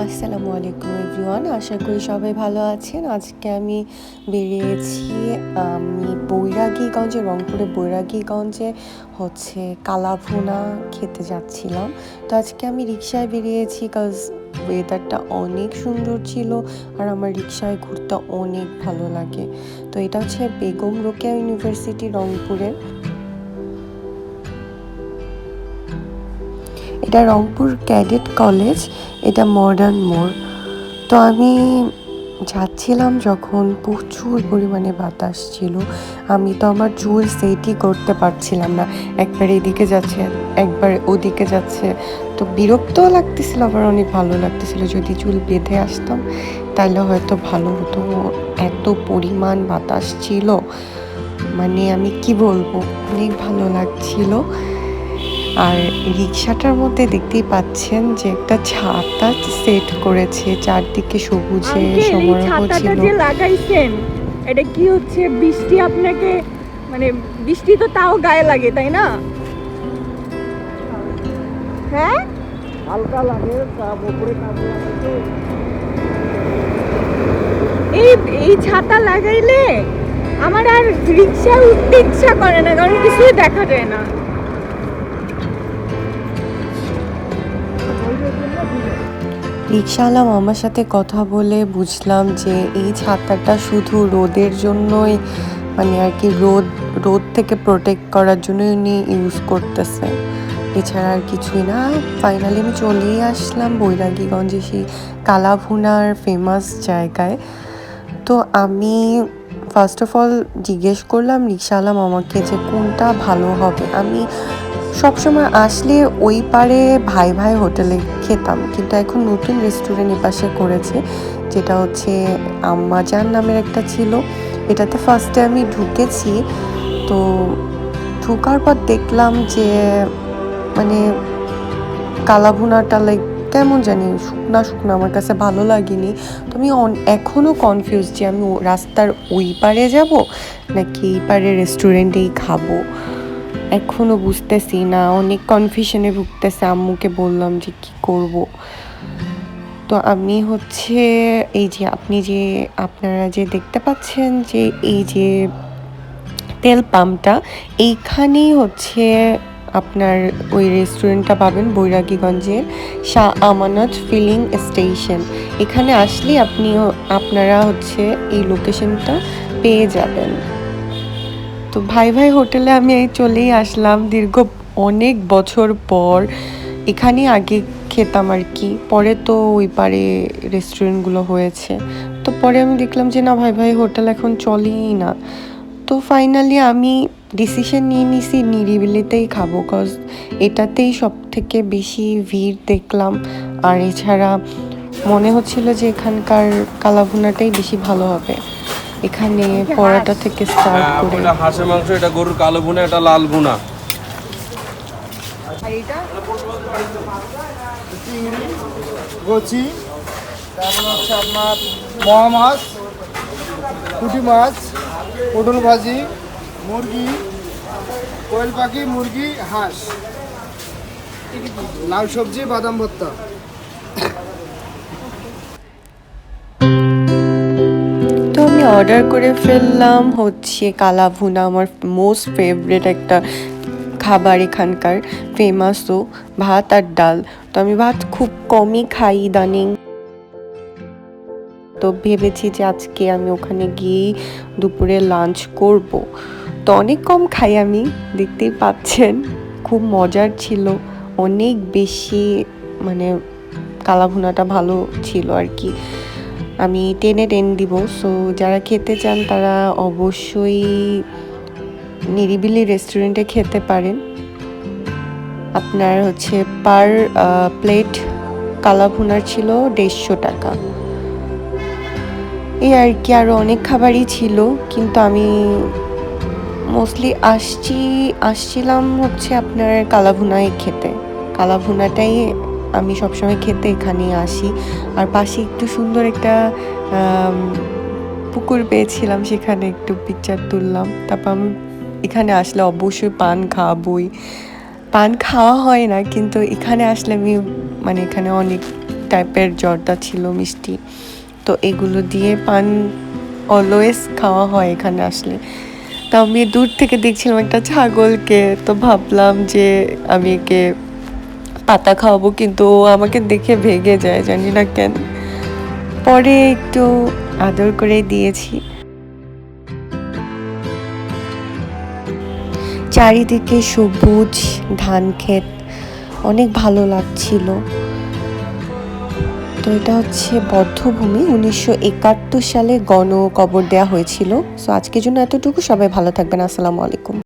আসসালামু আলাইকুম এভরিওয়ান, আশা করি সবাই ভালো আছেন। আজকে আমি বেরিয়েছি, আমি বৈরাগীগঞ্জে, রংপুরে বৈরাগীগঞ্জে হচ্ছে কালাভুনা খেতে যাচ্ছিলাম। তো আজকে আমি রিক্সায় বেরিয়েছি, কজ ওয়েদারটা অনেক সুন্দর ছিল আর আমার রিক্সায় ঘুরতে অনেক ভালো লাগে। তো এটা হচ্ছে বেগম রোকেয়া ইউনিভার্সিটি রংপুরের, এটা রংপুর ক্যাডেট কলেজ, এটা মডার্ন মোড়। তো আমি যাচ্ছিলাম যখন প্রচুর পরিমাণে বাতাস ছিল, আমি তো আমার চুল সেটই করতে পারছিলাম না, একবার এদিকে যাচ্ছে একবার ওদিকে যাচ্ছে। তো বিরক্তও লাগতেছিল, আবার অনেক ভালো লাগতেছিল। যদি চুল বেঁধে আসতাম তাহলে হয়তো ভালো হতো। এত পরিমাণ বাতাস ছিল, মানে আমি কি বলবো, অনেক ভালো লাগছিল। আর রিক্সাটার মধ্যে দেখতেই পাচ্ছেন যে একটা ছাতা সেট করেছে, চারদিকে সবুজে সমারোহ ছিল। যে লাগাইছেন এটা কি হচ্ছে, বৃষ্টি আপনাকে মানে বৃষ্টি তো তাও গায়ে লাগে তাই না? হ্যাঁ, হালকা লাগে, উপরে কাপড় লাগাইছে। এই এই ছাতা লাগাইলে আমার আর রিক্সা উঠতে ইচ্ছা করে না, কারণ কিছুই দেখা যায় না। রিক্সাওয়ালা মামার সাথে কথা বলে বুঝলাম যে এই ছাতাটা শুধু রোদের জন্যই, মানে আর কি রোদ থেকে প্রোটেক্ট করার জন্যই উনি ইউজ করতেছে, এছাড়া আর কিছুই না। ফাইনালি আমি চলেই আসলাম বৈরাগীগঞ্জে, সেই কালাভুনার ফেমাস জায়গায়। তো আমি ফার্স্ট অফ অল জিজ্ঞেস করলাম রিক্সাওয়ালা মামাকে যে কোনটা ভালো হবে। আমি সবসময় আসলে ওই পারে ভাই ভাই হোটেলে খেতাম, কিন্তু এখন নতুন রেস্টুরেন্ট এপাশে করেছে, যেটা হচ্ছে আম্মাজান নামের একটা ছিল। এটাতে ফার্স্টে আমি ঢুকেছি, তো ঢোকার পর দেখলাম যে মানে কালাভুনাটা লাইক কেমন জানি শুকনা শুকনা, আমার কাছে ভালো লাগেনি। তো আমি এখনও কনফিউজ যে আমি রাস্তার ওই পারে যাব নাকি এই পারে রেস্টুরেন্টেই খাবো, এখনও বুঝতেছি না, অনেক কনফিউশনে ভুগতেছে। আম্মুকে বললাম যে কি করব। তো আমি হচ্ছে এই যে আপনারা যে দেখতে পাচ্ছেন যে এই যে তেল পাম্পটা, এইখানেই হচ্ছে আপনার ওই রেস্টুরেন্টটা পাবেন, বৈরাগীগঞ্জের শাহ আমানত ফিলিং স্টেশন। এখানে আসলেই আপনারা হচ্ছে এই লোকেশনটা পেয়ে যাবেন। তো ভাই ভাই হোটেলে আমি চলেই আসলাম দীর্ঘ অনেক বছর পর। এখানেই আগে খেতাম আর কি, পরে তো ওই পারে রেস্টুরেন্টগুলো হয়েছে। তো পরে আমি দেখলাম যে না, ভাই ভাই হোটেল এখন চলেই না। তো ফাইনালি আমি ডিসিশন নিয়ে নিছি নিরিবিলিতেই খাবো, কজ এটাতেই সব থেকে বেশি ভিড় দেখলাম। আর এছাড়া মনে হচ্ছিল যে এখানকার কালাভুনাটাই বেশি ভালো হবে। এখানে পরাটা থেকে স্টার্ট করে, এটা হাঁসের মাংস, এটা গরুর কালো ভুনা, এটা লাল ভুনা। আর এটা চিংড়ি, গচি, তারপর হচ্ছে আপনার মোয়া মাছ, পুঁটি মাছ, পটল ভাজি, মুরগি, কোয়েল পাখি, মুরগি, হাঁস, লাউ সবজি, বাদাম ভর্তা। তো আমি অর্ডার করে ফেললাম হচ্ছে কালাভুনা, আমার মোস্ট ফেভারিট একটা খাবার, এখানকার ফেমাসও, ভাত আর ডাল। তো আমি ভাত খুব কমই খাই ইদানিং, তো ভেবেছি যে আজকে আমি ওখানে গিয়েই দুপুরে লাঞ্চ করব। তো অনেক কম খাই আমি, দেখতেই পাচ্ছেন। খুব মজার ছিল, অনেক বেশি, মানে কালাভুনাটা ভালো ছিল আর কি। আমি 10/10 দিব। সো যারা খেতে চান তারা অবশ্যই নিরিবিলি রেস্টুরেন্টে খেতে পারেন। আপনার হচ্ছে পার প্লেট কালাভুনার ছিল 150 টাকা, এই আর কি। আরও অনেক খাবারই ছিল, কিন্তু আমি মোস্টলি আসছিলাম হচ্ছে আপনার কালাভুনায় খেতে। কালাভুনাটাই আমি সবসময় খেতে এখানেই আসি। আর পাশে একটু সুন্দর একটা পুকুর পেয়েছিলাম, সেখানে একটু পিকচার তুললাম। তারপর আমি এখানে আসলে অবশ্যই পান খাওয়াবই। পান খাওয়া হয় না, কিন্তু এখানে আসলে আমি, মানে এখানে অনেক টাইপের জর্দা ছিল মিষ্টি। তো এগুলো দিয়ে পান অলওয়েজ খাওয়া হয় এখানে আসলে। তো আমি দূর থেকে দেখছিলাম একটা ছাগলকে, তো ভাবলাম যে আমি একে পাতা খাওয়াবো, কিন্তু ও আমাকে দেখে ভেগে যায়, জানি না কেন। পরে একটু আদর করে দিয়েছি। চারিদিকে সবুজ ধান ক্ষেত, অনেক ভালো লাগছিল। তো এটা হচ্ছে বধ্যভূমি, 1971 সালে গণকবর দেওয়া হয়েছিল। সো আজকের জন্য এতটুকু, সবাই ভালো থাকবেন, আসসালামু আলাইকুম।